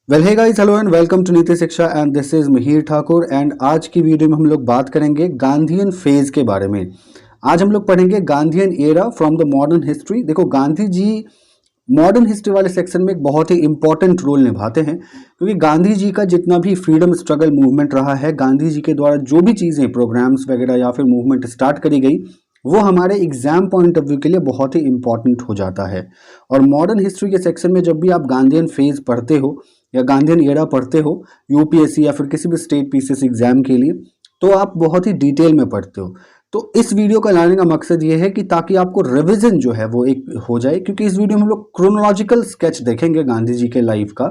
Well hey guys, hello and welcome to Niti Shiksha and this is Mihir Thakur. And आज की video में हम लोग बात करेंगे गांधीयन फेज के बारे में। आज हम लोग पढ़ेंगे Gandhian era from the modern history. देखो, गांधी जी मॉडर्न हिस्ट्री वाले सेक्शन में एक बहुत ही इंपॉर्टेंट रोल निभाते हैं, क्योंकि गांधी जी का जितना भी फ्रीडम स्ट्रगल मूवमेंट रहा है, गांधी जी के द्वारा जो भी चीज़ें प्रोग्राम्स वगैरह या फिर मूवमेंट स्टार्ट करी गई, वो हमारे एग्जाम पॉइंट ऑफ व्यू के लिए बहुत ही इंपॉर्टेंट हो जाता है। और मॉडर्न हिस्ट्री के सेक्शन में जब भी आप गांधीयन फेज पढ़ते हो या गांधीयन एरा पढ़ते हो यूपीएससी या फिर किसी भी स्टेट पीसीएस एग्जाम के लिए, तो आप बहुत ही डिटेल में पढ़ते हो। तो इस वीडियो का लाने का मकसद ये है कि ताकि आपको रिवीजन जो है वो एक हो जाए, क्योंकि इस वीडियो में हम लोग क्रोनोलॉजिकल स्केच देखेंगे गांधी जी के लाइफ का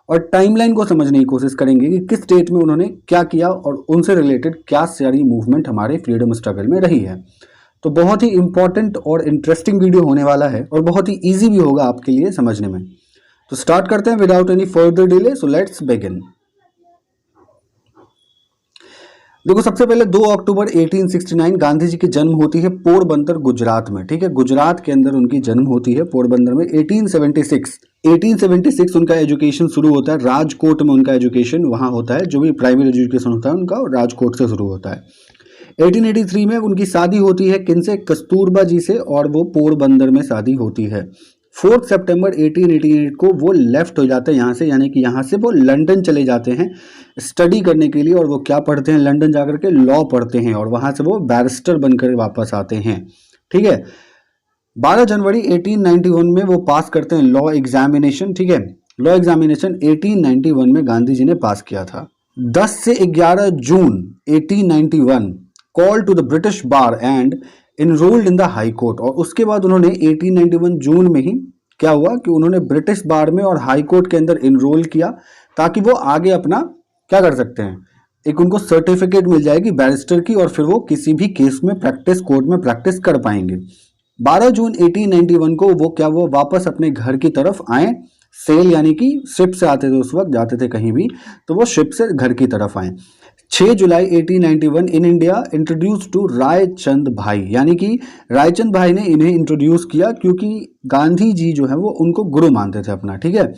और टाइमलाइन को समझने की कोशिश करेंगे कि किस डेट में उन्होंने क्या किया और उनसे रिलेटेड क्या सारी मूवमेंट हमारे फ्रीडम स्ट्रगल में रही है। तो बहुत ही इंपॉर्टेंट और इंटरेस्टिंग वीडियो होने वाला है और बहुत ही ईजी भी होगा आपके लिए समझने में। तो स्टार्ट करते हैं without any further delay. So let's begin. देखो, सबसे पहले 2 अक्टूबर 1869 गांधी जी की जन्म होती है पोरबंदर, गुजरात में। ठीक है, गुजरात के अंदर उनकी जन्म होती है पोरबंदर में। 1876 उनका एजुकेशन शुरू होता है। राजकोट में उनका एजुकेशन वहां होता है, जो भी प्राइमरी एजुकेशन होता है उनका राजकोट से शुरू होता है। 1883 में उनकी शादी होती है किनसे? कस्तूरबा जी से, और वो पोरबंदर में शादी होती है। 4 सितंबर 1888 को वो लेफ्ट हो जाते हैं यहाँ से, यानी कि यहाँ से वो लंदन चले जाते हैं स्टडी करने के लिए। और वो क्या पढ़ते हैं? लंदन जाकर के लॉ पढ़ते हैं और वहाँ से वो बैरिस्टर बनकर वापस आते हैं। ठीक है, 12 जनवरी 1891 में वो पास करते हैं लॉ एग्जामिनेशन। ठीक है, लॉ एग्जामिनेशन 1891 में गांधी जी ने पास किया था। 10 से 11 June 1891 call to the British bar and enrolled in the high court. और उसके बाद उन्होंने 1891 जून में ही क्या हुआ कि उन्होंने ब्रिटिश बार में और हाई कोर्ट के अंदर इनरोल किया, ताकि वो आगे अपना क्या कर सकते हैं, एक उनको सर्टिफिकेट मिल जाएगी बैरिस्टर की, और फिर वो किसी भी केस में प्रैक्टिस कोर्ट में प्रैक्टिस कर पाएंगे। 12 जून 1891 को वो वापस अपने घर की तरफ आए। सेल यानी कि शिप से आते थे, उस वक्त जाते थे कहीं भी, तो वो शिप से घर की तरफ आए। 6 July 1891 in India introduce to Raichand Bhai, यानी कि रायचंद भाई ने इन्हें इंट्रोड्यूस किया, क्योंकि गांधी जी जो है वो उनको गुरु मानते थे अपना। ठीक है,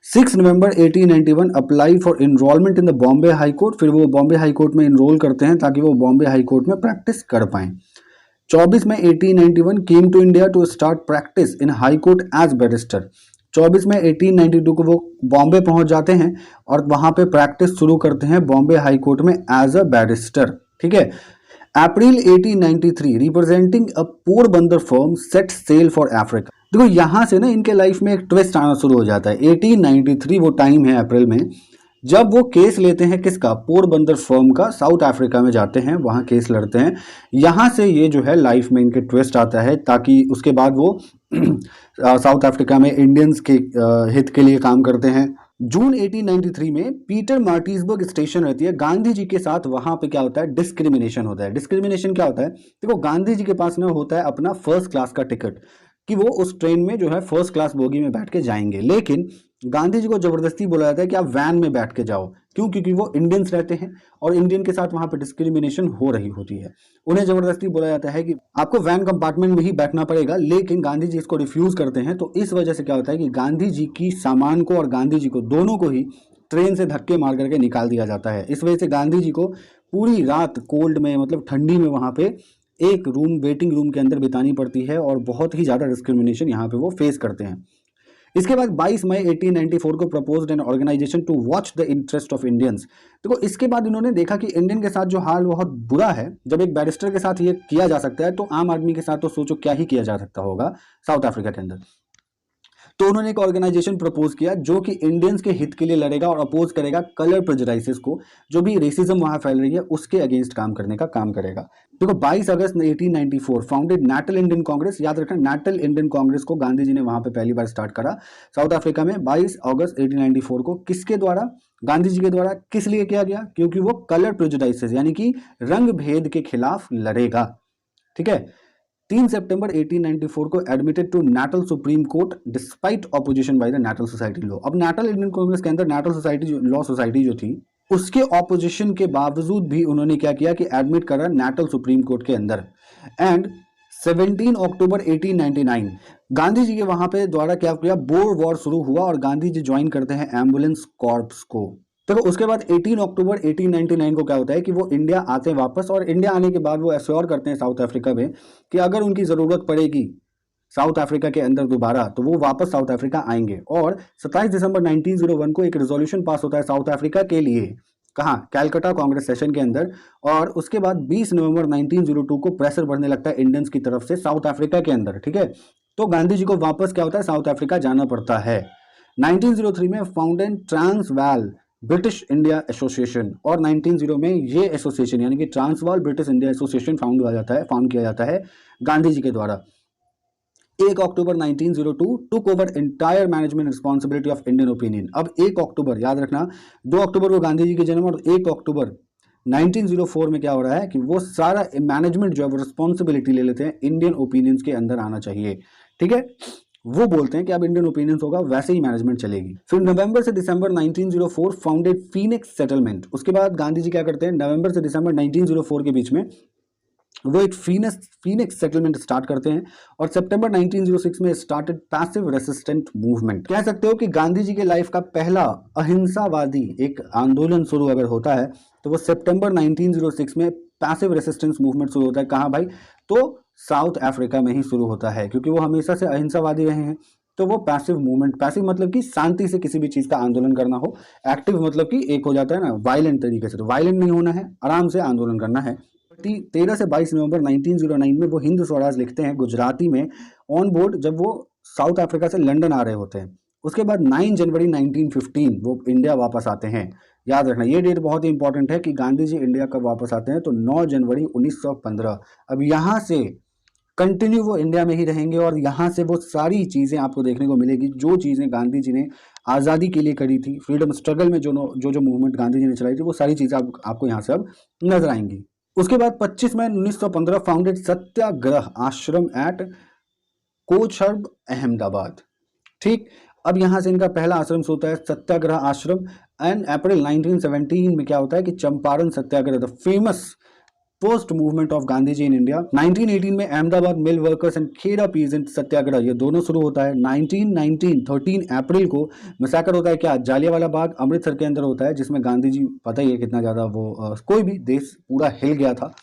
6 November 1891 apply for enrolment in the Bombay high court. फिर वो बॉम्बे हाई कोर्ट में इनरोल करते हैं ताकि वो बॉम्बे हाई कोर्ट में प्रैक्टिस कर पाएं। 24 में 1891 came to India to start practice in high court as barrister. 24 में 1892 को वो बॉम्बे पहुंच जाते हैं और वहां पे प्रैक्टिस शुरू करते हैं बॉम्बे हाई कोर्ट में एज अ बैरिस्टर। ठीक है, April 1893 representing a Porbandar firm set sail for Africa. देखो, यहां से ना इनके लाइफ में एक ट्विस्ट आना शुरू हो जाता है। 1893 वो टाइम है अप्रैल में, जब वो केस लेते हैं किसका? पोरबंदर फर्म का। साउथ अफ्रीका में जाते हैं, वहां केस लड़ते हैं। यहां से ये जो है लाइफ में इनके ट्विस्ट आता है, ताकि उसके बाद वो साउथ अफ्रीका में इंडियंस के हित के लिए काम करते हैं। जून 1893 में पीटर मार्टिसबर्ग स्टेशन रहती है गांधी जी के साथ। वहां पे क्या होता है? डिस्क्रिमिनेशन होता है। डिस्क्रिमिनेशन क्या होता है? देखो, गांधी जी के पास ना होता है अपना फर्स्ट क्लास का टिकट, कि वो उस ट्रेन में जो है फर्स्ट क्लास बोगी में बैठ के जाएंगे, लेकिन गांधी जी को जबरदस्ती बोला जाता है कि आप वैन में बैठ के जाओ। क्यों? क्योंकि वो इंडियंस रहते हैं और इंडियन के साथ वहां पे डिस्क्रिमिनेशन हो रही होती है। उन्हें जबरदस्ती बोला जाता है कि आपको वैन कंपार्टमेंट में ही बैठना पड़ेगा, लेकिन गांधी जी इसको रिफ्यूज करते हैं। तो इस वजह से क्या होता है कि गांधी जी की सामान को और गांधी जी को दोनों को ही ट्रेन से धक्के मार करके निकाल दिया जाता है। इस वजह से गांधी जी को पूरी रात कोल्ड में, मतलब ठंडी में, वहां पे एक रूम, वेटिंग रूम के अंदर बितानी पड़ती है और बहुत ही ज़्यादा डिस्क्रिमिनेशन यहाँ पे वो फेस करते हैं। इसके बाद 22 मई 1894 को proposed an organisation to watch the interest of Indians. देखो, इसके बाद इन्होंने देखा कि इंडियन के साथ जो हाल बहुत बुरा है, जब एक बैरिस्टर के साथ ये किया जा सकता है, तो आम आदमी के साथ तो सोचो क्या ही किया जा सकता होगा साउथ अफ्रीका के अंदर। तो उन्होंने एक ऑर्गेनाइजेशन प्रपोज किया जो कि इंडियंस के हित के लिए लड़ेगा और अपोज करेगा कलर प्रेजुडाइसिस को, जो भी रेसिज्म वहां फैल रही है उसके अगेंस्ट काम करने का काम करेगा। देखो, 22 अगस्त 1894 फाउंडेड नेटल इंडियन कांग्रेस। याद रखना, नेटल इंडियन कांग्रेस को गांधी जी ने वहां पे पहली बार स्टार्ट करा साउथ अफ्रीका में 22 अगस्त 1894 को। किसके द्वारा? गांधी जी के द्वारा। किस लिए किया गया? क्योंकि वो कलर प्रेजुडाइसिस यानी कि रंग भेद के खिलाफ लड़ेगा। ठीक है, 3 सितंबर 1894 को admitted to Natal Supreme Court despite opposition by the Natal society law. अब नेटल इंडियन कांग्रेस के अंदर नेटल सोसाइटी लॉ सोसाइटी जो थी, उसके ऑपोजिशन के बावजूद भी उन्होंने क्या किया कि एडमिट करा नेटल सुप्रीम कोर्ट के अंदर। एंड 17 अक्टूबर 1899 गांधी जी के वहां पे द्वारा क्या किया, बोर वॉर शुरू हुआ और गांधी जी ज्वाइन करते हैं एम्बुलेंस कॉर्प्स को। देखो उसके बाद 18 अक्टूबर 1899 को क्या होता है कि वो इंडिया आते हैं वापस, और इंडिया आने के बाद वो एश्योर करते हैं साउथ अफ्रीका में कि अगर उनकी जरूरत पड़ेगी साउथ अफ्रीका के अंदर दोबारा तो वो वापस साउथ अफ्रीका आएंगे। और 27 दिसंबर 1901 को एक रेजोल्यूशन पास होता है साउथ अफ्रीका के लिए, कहाँ, कैलकाटा कांग्रेस सेशन के अंदर। और उसके बाद 20 नवंबर 1902 को प्रेशर बढ़ने लगता है इंडियंस की तरफ से साउथ अफ्रीका के अंदर, ठीक है। तो गांधी जी को वापस क्या होता है, साउथ अफ्रीका जाना पड़ता है। 1903 में founded Transvaal British India association, और 1900 में ये एसोसिएशन यानी कि Transvaal British India association found किया जाता है गांधी जी के द्वारा। 1 अक्टूबर 1902 took over entire management responsibility of Indian opinion. अब 1 अक्टूबर याद रखना, 2 अक्टूबर को गांधी जी के जन्म, और 1 अक्टूबर 1904 में क्या हो रहा है कि वो सारा मैनेजमेंट जो है वो रिस्पॉन्सिबिलिटी ले लेते हैं, इंडियन ओपिनियंस के अंदर आना चाहिए, ठीक है। वो बोलते हैं कि अब इंडियन ओपिनियंस होगा वैसे ही मैनेजमेंट चलेगी। फिर नवंबर से दिसंबर 1904 फाउंडेड फीनिक्स सेटलमेंट। उसके बाद गांधी जी क्या करते हैं, नवंबर से दिसंबर 1904 के बीच में वो एक फीनिक्स सेटलमेंट स्टार्ट करते हैं, और सितंबर 1906 में स्टार्टेड पैसिव रेसिस्टेंट मूवमेंट। कह सकते हो कि गांधी जी के लाइफ का पहला अहिंसावादी एक आंदोलन शुरू अगर होता है तो वो सितंबर 1906 में पैसिव रेसिस्टेंस मूवमेंट शुरू होता है। कहाँ भाई, तो साउथ अफ्रीका में ही शुरू होता है, क्योंकि वो हमेशा से अहिंसावादी रहे हैं। तो वो पैसिव मूवमेंट, पैसिव मतलब कि शांति से किसी भी चीज का आंदोलन करना हो, एक्टिव मतलब कि एक हो जाता है ना वायलेंट तरीके से, तो वायलेंट नहीं होना है, आराम से आंदोलन करना है। 13 से 22 नवंबर 1909 में वो हिंद स्वराज लिखते हैं गुजराती में ऑन बोर्ड, जब वो साउथ अफ्रीका से लंदन आ रहे होते हैं। उसके बाद 9 जनवरी 1915 वो इंडिया वापस आते हैं। याद रखना ये डेट बहुत ही इंपॉर्टेंट है कि गांधी जी इंडिया कब वापस आते हैं, तो 9 जनवरी 1915। अब यहाँ से कंटिन्यू वो इंडिया में ही रहेंगे, और यहाँ से वो सारी चीज़ें आपको देखने को मिलेगी जो चीज़ें गांधी जी ने आज़ादी के लिए करी थी, फ्रीडम स्ट्रगल में जो मूवमेंट गांधी जी ने चलाई थी, वो सारी चीज़ें आपको यहाँ से अब नजर आएंगी। उसके बाद 25 मई 1915 फाउंडेड सत्याग्रह आश्रम एट कोचरब अहमदाबाद, ठीक। अब यहां से इनका पहला आश्रम होता है सत्याग्रह आश्रम। एंड अप्रैल 1917 में क्या होता है कि Champaran satyagraha, the famous first movement of Gandhi ji in India. 1918 में Ahmedabad mill workers and Kheda peasant satyagraha, ये दोनों शुरू होता है। 1919 13 अप्रैल को मैसेकर होता है, क्या, जालियांवाला बाग अमृतसर के अंदर होता है, जिसमें गांधी जी, पता ही है कितना ज्यादा वो कोई भी देश पूरा हिल गया था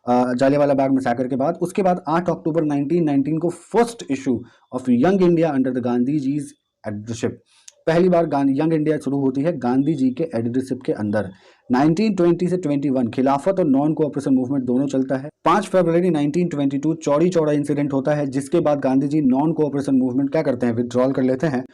जालियांवाला बाग मैसेकर के बाद। उसके बाद 8 अक्टूबर 1919 को first issue of Young India under the Gandhi ji's editorship, पहली बार यंग इंडिया शुरू होती है गांधी जी के एडिटरशिप के अंदर। 1920 से 21 खिलाफत और नॉन कोऑपरेशन मूवमेंट दोनों चलता है। 5 फरवरी 1922 चौड़ी चौड़ा इंसिडेंट होता है, जिसके बाद Gandhi ji non cooperation movement क्या करते हैं, विड्रॉल कर लेते हैं।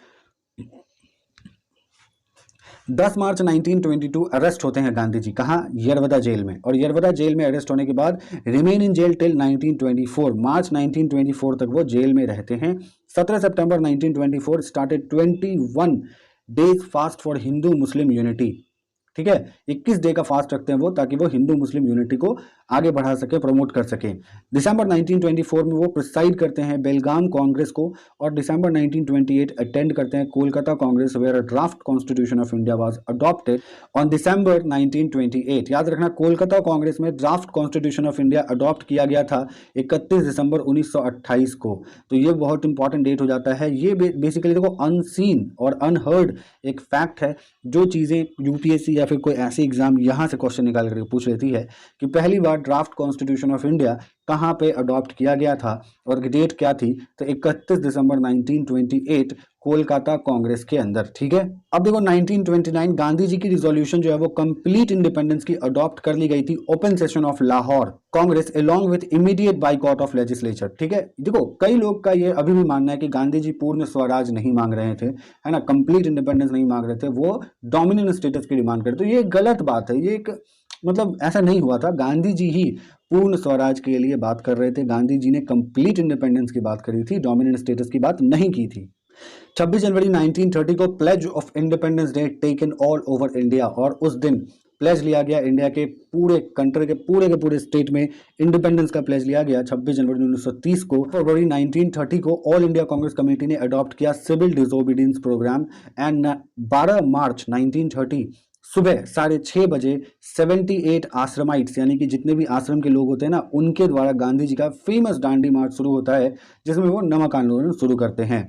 10 मार्च 1922 अरेस्ट होते हैं गांधी जी, कहाँ, यरवदा जेल में, और यरवदा जेल में अरेस्ट होने के बाद रिमेन इन जेल टिल 1924, मार्च 1924 तक वो जेल में रहते हैं। 17 सितंबर 1924 started 21 days fast for Hindu Muslim unity, ठीक है। 21 डे का फास्ट रखते हैं वो, ताकि वो हिंदू मुस्लिम यूनिटी को आगे बढ़ा सके, प्रमोट कर सके। दिसंबर 1924 में वो प्रिसाइड करते हैं बेलगाम कांग्रेस को, और दिसंबर 1928 अटेंड करते हैं Kolkata Congress, where a draft constitution of India was adopted on December 1928। याद रखना कोलकाता कांग्रेस में draft constitution of India adopt किया गया था 31 दिसंबर 1928 को। तो ये बहुत इंपॉर्टेंट डेट हो जाता है। ये बेसिकली देखो अनसीन और अनहर्ड एक फैक्ट है, जो चीज़ें यूपीएससी या फिर कोई ऐसी एग्जाम यहाँ से क्वेश्चन निकाल करके पूछ लेती है कि पहली बार ड्राफ्ट कॉन्स्टिट्यूशन ऑफ इंडिया कहाँ पे अडॉप्ट किया गया था और डेट क्या थी, तो 31 दिसंबर 1928 कोलकाता कांग्रेस के अंदर, ठीक है। अब देखो 1929 गांधी जी की रिजोल्यूशन जो है वो कंप्लीट इंडिपेंडेंस की अडॉप्ट कर ली गई थी, open session of Lahore Congress along with immediate boycott of legislature, ठीक है। देखो कई लोग का ये अभी भी मानना है कि गांधी जी पूर्ण स्वराज नहीं मांग रहे थे, है ना, कंप्लीट इंडिपेंडेंस नहीं मांग रहे थे, वो डोमिनेंट स्टेटस की डिमांड करते, तो ये गलत बात है। ये एक मतलब ऐसा नहीं हुआ था, गांधी जी ही पूर्ण स्वराज के लिए बात कर रहे थे, गांधी जी ने कंप्लीट इंडिपेंडेंस की बात करी थी, डोमिनेंट स्टेटस की बात नहीं की थी। 26 जनवरी 1930 को pledge of independence day taken all over India, और उस दिन प्लेज लिया गया इंडिया के पूरे कंट्री के पूरे स्टेट में इंडिपेंडेंस का प्लेज लिया गया 26 जनवरी 1930 को। फरवरी 1930 को ऑल इंडिया कांग्रेस कमेटी ने अडॉप्ट किया सिविल डिसोबीडियंस प्रोग्राम, एंड 12 मार्च 1930 सुबह 6:30 बजे 78 आश्रमाइट्स यानी कि जितने भी आश्रम के लोग होते हैं ना, उनके द्वारा गांधी जी का फेमस दांडी मार्च शुरू होता है, जिसमें वो नमक आंदोलन शुरू करते हैं।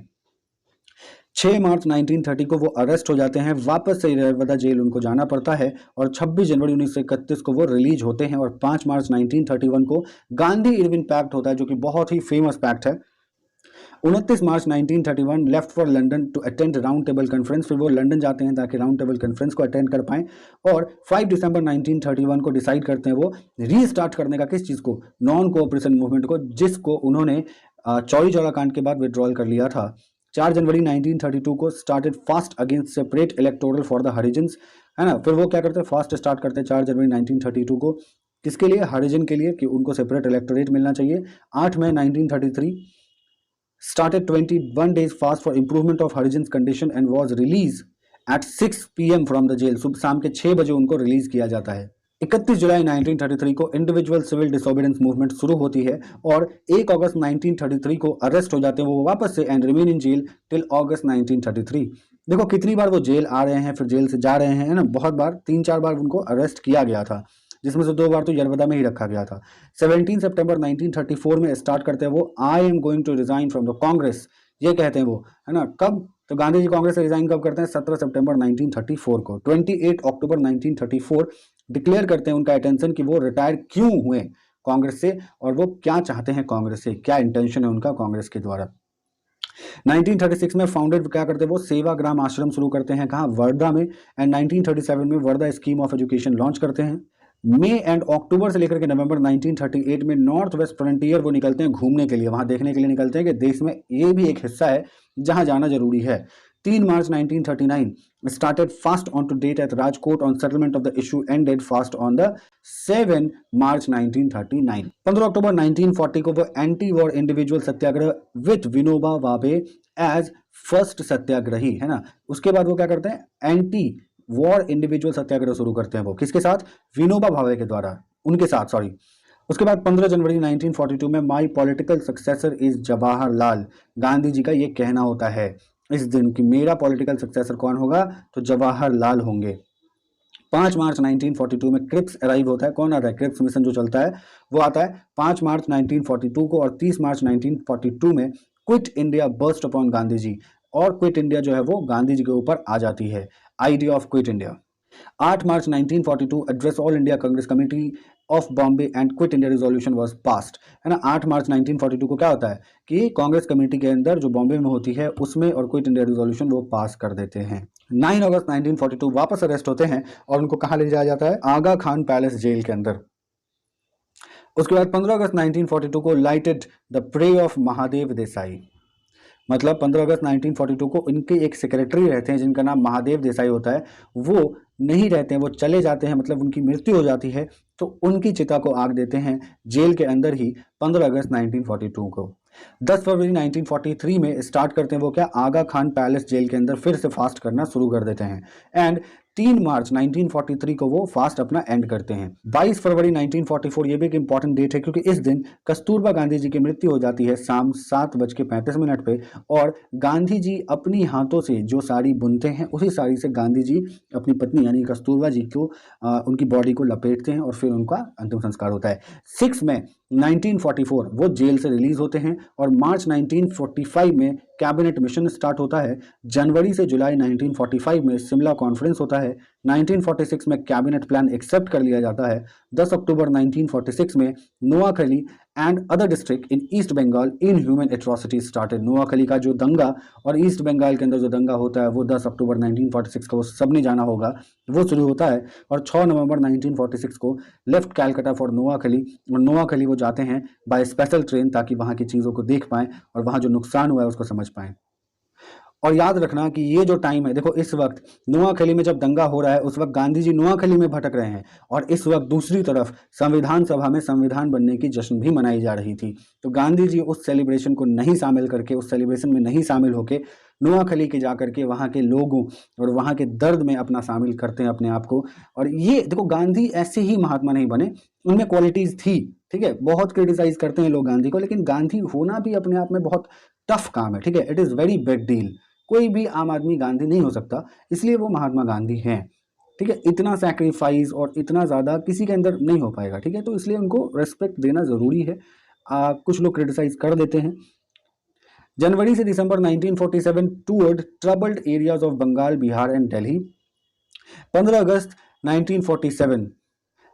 6 मार्च 1930 को वो अरेस्ट हो जाते हैं, वापस से नर्मदा जेल उनको जाना पड़ता है और 26 जनवरी 1931 को वो रिलीज होते हैं और 5 मार्च 1931 को गांधी इरविन पैक्ट होता है, जो कि बहुत ही फेमस पैक्ट है। 29 March 1931 left for London to attend round table conference, फिर वो लंदन जाते हैं ताकि राउंड टेबल कॉन्फ्रेंस को अटेंड कर पाएं और 5 दिसंबर 1931 को डिसाइड करते हैं वो रीस्टार्ट करने का, किस चीज़ को, नॉन कोऑपरेशन मूवमेंट को, जिसको उन्होंने चौरी चौरा कांड के बाद विड्रॉल कर लिया था। 4 जनवरी 1932 को started fast against separate electoral for the Harijans, है ना। फिर वो क्या करते हैं, फास्ट स्टार्ट करते हैं 4 जनवरी 1932 को, किसके लिए, हरिजन के लिए, कि उनको सेपरेट इलेक्टोरेट मिलना चाहिए। 8 मई 1933 started 21 days fast for improvement of Harijan's condition and was released at 6 PM from the jail। सुबह शाम के 6 बजे उनको रिलीज किया जाता है। 31 जुलाई 1933 को इंडिविजुअल सिविल डिसोबीडियंस मूवमेंट शुरू होती है और 1 अगस्त 1933 को अरेस्ट हो जाते हैं वो वापस से and remain in jail till August 1933। देखो कितनी बार वो जेल आ रहे हैं, फिर जेल से जा रहे हैं, है ना, बहुत बार, 3-4 बार उनको अरेस्ट किया गया था, जिसमें से 2 बार तो यरवदा में ही रखा गया था। 17 सितंबर 1934 में स्टार्ट करते हैं वो, I am going to resign from the Congress, ये कहते हैं वो, है ना। कब, तो गांधी जी कांग्रेस से रिजाइन कब करते हैं, 17 सितंबर 1934 को। 28 अक्टूबर 1934 डिक्लेयर करते हैं उनका अटेंशन कि वो रिटायर क्यों हुए कांग्रेस से और वो क्या चाहते हैं कांग्रेस से, क्या इंटेंशन है उनका कांग्रेस के द्वारा। 1936 में फाउंडेड क्या करते हैं वो, सेवाग्राम आश्रम शुरू करते हैं, कहाँ, वर्धा में, एंड 1937 में Wardha scheme of education launch करते हैं। मई एंड अक्टूबर से लेकर के नवंबर 1938 में नॉर्थ वेस्ट फ्रंटियर वो निकलते हैं घूमने के लिए, वहां देखने के लिए निकलते हैं कि देश में ये भी एक हिस्सा है जहां जाना जरूरी है। 3 March 1939 started fast on to date at Rajkot on settlement of the issue ended fast on the 7 March 1939। 15 October 1940 को वो anti war individual satyagraha with Vinoba Bhave as first सत्याग्रही, है ना। उसके बाद वो क्या करते हैं, एंटी वॉर इंडिविजुअल सत्याग्रह शुरू करते हैं वो, किसके साथ, विनोबा भावे के द्वारा, उनके साथ, सॉरी। उसके बाद 15 जनवरी 1942 में my political successor is Jawaharlal, Gandhi ji का ये कहना होता है इस दिन कि मेरा पॉलिटिकल सक्सेसर कौन होगा, तो जवाहरलाल होंगे। 5 मार्च 1942 में क्रिप्स अराइव होता है, कौन आता है, क्रिप्स मिशन जो चलता है वो आता है 5 मार्च 1942 को, और 30 मार्च 1942 में quit India burst upon Gandhi ji, और क्विट इंडिया जो है वो गांधी जी के ऊपर आ जाती है, idea of quit India. 8 March 1942 address all India Congress committee of Bombay and quit India resolution was passed, है ना। 8 मार्च 1942 को क्या होता है कि कांग्रेस कमेटी के अंदर जो बॉम्बे में होती है उसमें और क्विट इंडिया रिजोल्यूशन वो पास कर देते हैं। 9 अगस्त 1942 वापस अरेस्ट होते हैं और उनको कहाँ ले जाया जाता है, आगा खान पैलेस जेल के अंदर। उसके बाद 15 अगस्त 1942 को lighted the prey of Mahadev Desai, मतलब 15 अगस्त 1942 को इनके एक सेक्रेटरी रहते हैं जिनका नाम महादेव देसाई होता है, वो नहीं रहते हैं, वो चले जाते हैं, मतलब उनकी मृत्यु हो जाती है, तो उनकी चिता को आग देते हैं जेल के अंदर ही 15 अगस्त 1942 को। 10 फरवरी 1943 में स्टार्ट करते हैं वो क्या, आगा खान पैलेस जेल के अंदर फिर से फास्ट करना शुरू कर देते हैं एंड 3 मार्च 1943 को वो फास्ट अपना एंड करते हैं। 22 फरवरी 1944 ये भी एक इंपॉर्टेंट डेट है क्योंकि इस दिन कस्तूरबा गांधी जी की मृत्यु हो जाती है शाम 7:35 पे, और गांधी जी अपनी हाथों से जो साड़ी बुनते हैं उसी साड़ी से गांधी जी अपनी पत्नी यानी कस्तूरबा जी को उनकी बॉडी को लपेटते हैं और फिर उनका अंतिम संस्कार होता है। 6 मई 1944 वो जेल से रिलीज होते हैं और मार्च 1945 में कैबिनेट मिशन स्टार्ट होता है। जनवरी से जुलाई 1945 में शिमला कॉन्फ्रेंस होता है। 1946 में कैबिनेट प्लान एक्सेप्ट कर लिया जाता है। 10 अक्टूबर 1946 में Noakhali and other district in East Bengal in human atrocities started. Noakhali का जो दंगा और ईस्ट बंगाल के अंदर जो दंगा होता है वो 10 अक्टूबर 1946 को सबने जाना होगा, वो शुरू होता है। और 6 नवंबर 1946 को लेफ्ट कैलकाटा फॉर नोआखली, और नोआखली वो जाते हैं बाय स्पेशल ट्रेन ताकि वहाँ की चीज़ों को देख पाएं और वहाँ जो नुकसान हुआ है उसको समझ पाएं। और याद रखना कि ये जो टाइम है, देखो इस वक्त नोआखली में जब दंगा हो रहा है उस वक्त गांधी जी नोआखली में भटक रहे हैं और इस वक्त दूसरी तरफ संविधान सभा में संविधान बनने की जश्न भी मनाई जा रही थी। तो गांधी जी उस सेलिब्रेशन को नहीं शामिल करके, उस सेलिब्रेशन में नहीं शामिल होके नोआखली के जा करके वहाँ के लोगों और वहाँ के दर्द में अपना शामिल करते हैं अपने आप को। और ये देखो गांधी ऐसे ही महात्मा नहीं बने, उनमें क्वालिटीज़ थी, ठीक है। बहुत क्रिटिसाइज करते हैं लोग गांधी को, लेकिन गांधी होना भी अपने आप में बहुत टफ काम है, ठीक है। It is very big deal. कोई भी आम आदमी गांधी नहीं हो सकता, इसलिए वो महात्मा गांधी हैं। ठीक है, इतना सैक्रिफाइस और इतना ज़्यादा किसी के अंदर नहीं हो पाएगा। ठीक है, तो इसलिए उनको रेस्पेक्ट देना ज़रूरी है। कुछ लोग क्रिटिसाइज कर देते हैं। जनवरी से दिसंबर 1947 toured troubled areas of Bengal, Bihar and Delhi. 15 अगस्त 1947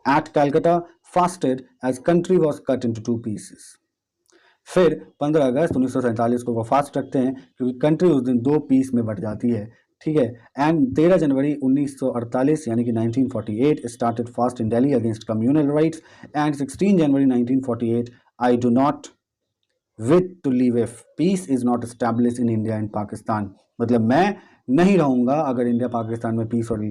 at Calcutta fasted as country was cut into 2 pieces. फिर 15 अगस्त 1947 को वो फास्ट रखते हैं क्योंकि कंट्री उस दिन 2 पीस में बट जाती है। ठीक है, एंड 13 जनवरी 1948 यानी कि 1948 started fast in Delhi against communal riots and 16 January 1948 I do not wish to live if peace is not establish in India and Pakistan. मतलब मैं नहीं रहूंगा अगर इंडिया पाकिस्तान में पीस और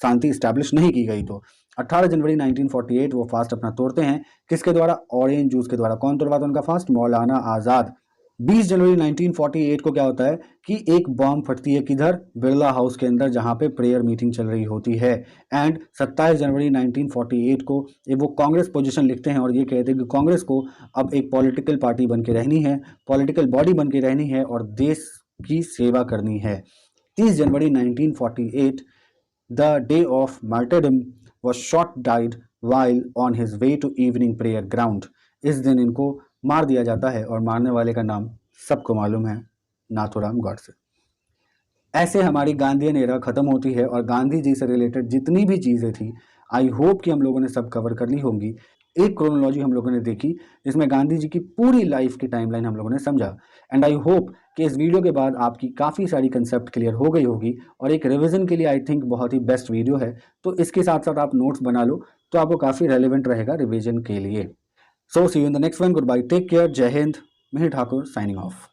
शांति स्टैब्लिश नहीं की गई तो। 18 जनवरी 1948 वो फास्ट अपना तोड़ते हैं। किसके द्वारा? ऑरेंज जूस के द्वारा। कौन तोड़वाता है उनका फास्ट? मौलाना आज़ाद। 20 जनवरी 1948 को क्या होता है कि एक बॉम्ब फटती है किधर? बिरला हाउस के अंदर, जहां पे प्रेयर मीटिंग चल रही होती है। एंड 27 जनवरी 1948 को वो कांग्रेस पोजीशन लिखते हैं और ये कहते हैं कि कांग्रेस को अब एक पॉलिटिकल पार्टी बन के रहनी है, पॉलिटिकल बॉडी बन के रहनी है और देश की सेवा करनी है। 30 जनवरी 1948 the day of martyrdom was shot died while on his way to evening prayer ground। इस दिन इनको मार दिया जाता है और मारने वाले का नाम सबको मालूम है, नाथूराम गॉडसे। ऐसे हमारी गांधीयन एरा खत्म होती है और गांधी जी से रिलेटेड जितनी भी चीज़ें थी आई होप कि हम लोगों ने सब कवर कर ली होंगी। एक क्रोनोलॉजी हम लोगों ने देखी जिसमें गांधी जी की पूरी लाइफ की टाइमलाइन हम लोगों ने समझा। एंड आई होप कि इस वीडियो के बाद आपकी काफ़ी सारी कंसेप्ट क्लियर हो गई होगी और एक रिवीजन के लिए आई थिंक बहुत ही बेस्ट वीडियो है। तो इसके साथ साथ आप नोट्स बना लो तो आपको काफ़ी रेलिवेंट रहेगा रिवीजन के लिए। So see you in the next one. Goodbye, take care, जय हिंद। Mihir Thakur signing of.